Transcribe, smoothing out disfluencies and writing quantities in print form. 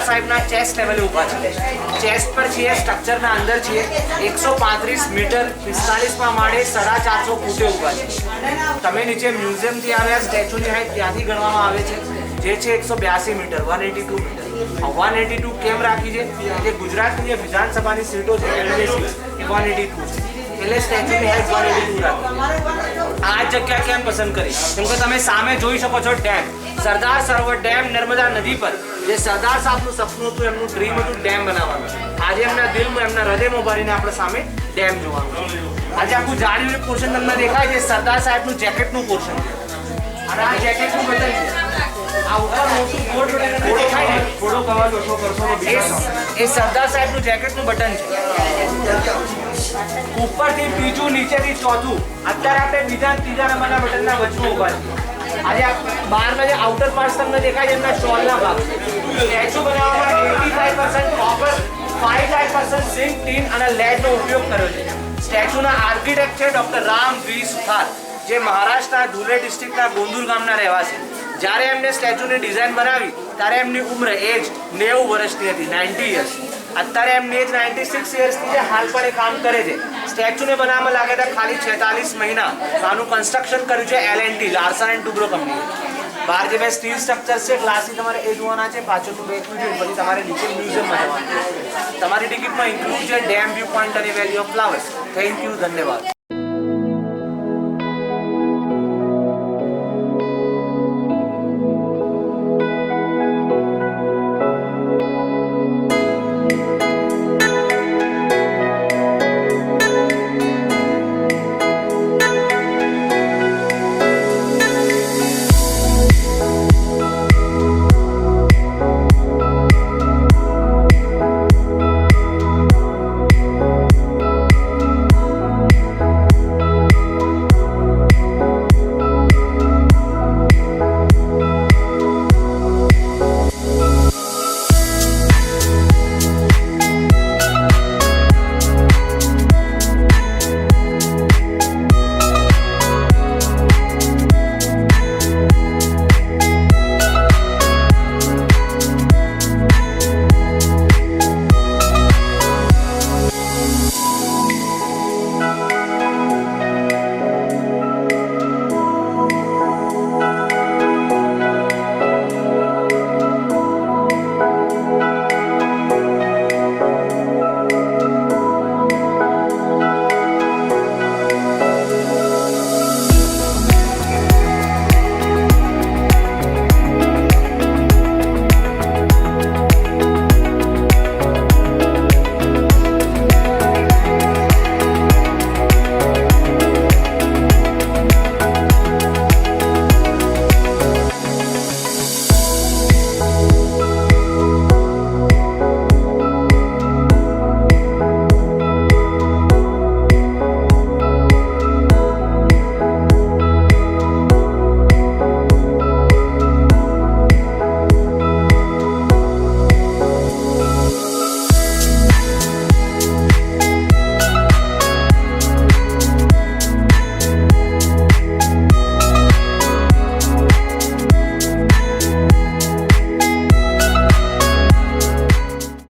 સાહેબના ચેસ્ટ લેવલે ઊભા છે. ચેસ્ટ પર છીએ, સ્ટ્રક્ચરના અંદર છીએ. 135 મીટર 45માં માળે 450 ફૂટે ઊભા છે. તમે નીચે મ્યુઝિયમથી આવ્યા સ્ટેચ્યુની હાઈટ ત્યાંથી ગણવામાં આવે છે, જે છે 182 મીટર 182 મીટર. 182 કેમ રાખી છે? જે ગુજરાતની જે વિધાનસભાની સીટો છે એ 182 છે, એટલે સ્ટેચ્યુની હાઈટ 182 રાખી. આ જગ્યા કેમ પસંદ કરી? કેમ કે તમે સામે જોઈ શકો છો ડેમ, સરદાર સરોવર ડેમ નર્મદા નદી પર. જે સરદાર સાહેબનું સપનું હતું, એમનું ડ્રીમ હતું ડેમ બનાવવાનું. આજે એમના દિલમાં, એમના હૃદયમાં ભરીને આપણે સામે ડેમ જોવાનું. આજે આખું જાળીનું પોર્શન તમને દેખાય છે, સરદાર સાહેબનું જેકેટનું પોર્શન છે. અને આ જેકેટનું બટન છે. આ ઉપર મોટું બોર્ડ દેખાય ને, થોડો અવાજ ઓછો કરશો તો એ સરદાર સાહેબનું જેકેટનું બટન છે. ઉપરથી બીજું, નીચેથી ચોથું. અત્યારે આપણે બીજા ત્રીજા નંબરના બટનના વચમાં ઉભા છીએ. આજે બહારના જે આઉટર પાર્ટ્સ તમને દેખાય છે એમના સ્ટોલના ભાગ. સ્ટેચ્યુ બનાવવામાં 85% કોપર, 5% ઝિંક, ટીન અને લેડનો ઉપયોગ કર્યો છે. સ્ટેચ્યુના આર્કિટેક્ટ છે ડોક્ટર રામ વી સુથાર, જે મહારાષ્ટ્રના ધુલે ડિસ્ટ્રિક્ટના ગોંદુર ગામના રહેવાસી. જ્યારે એમને સ્ટેચ્યુની ડિઝાઇન બનાવી ત્યારે એમની ઉંમર એજ 90 વર્ષની હતી, 90 યર્સ. અત્યારે એમની એજ 96 યર્સની છે. હાલ પણ એ કામ કરે છે. સ્ટેચ્યુને બનાવવામાં લાગ્યા હતા ખાલી 46 મહિના. આનું કન્સ્ટ્રક્શન કર્યું છે L&T, લાર્સન એન્ડ ટુબ્રો કંપનીએ. બહાર જે બે સ્ટીલ સ્ટ્રક્ચર્સ છે ગ્લાસની, તમારે એ જોવાના છે. પાછળનું બે વિડીયો, પછી તમારે નીચે મ્યુઝિયમમાં જવાનું. તમારી ટિકિટમાં ઇન્ક્લુડ છે ડેમ વ્યૂ પોઈન્ટ અને વેલી ઓફ ફ્લાવર્સ. થેન્ક યુ, ધન્યવાદ.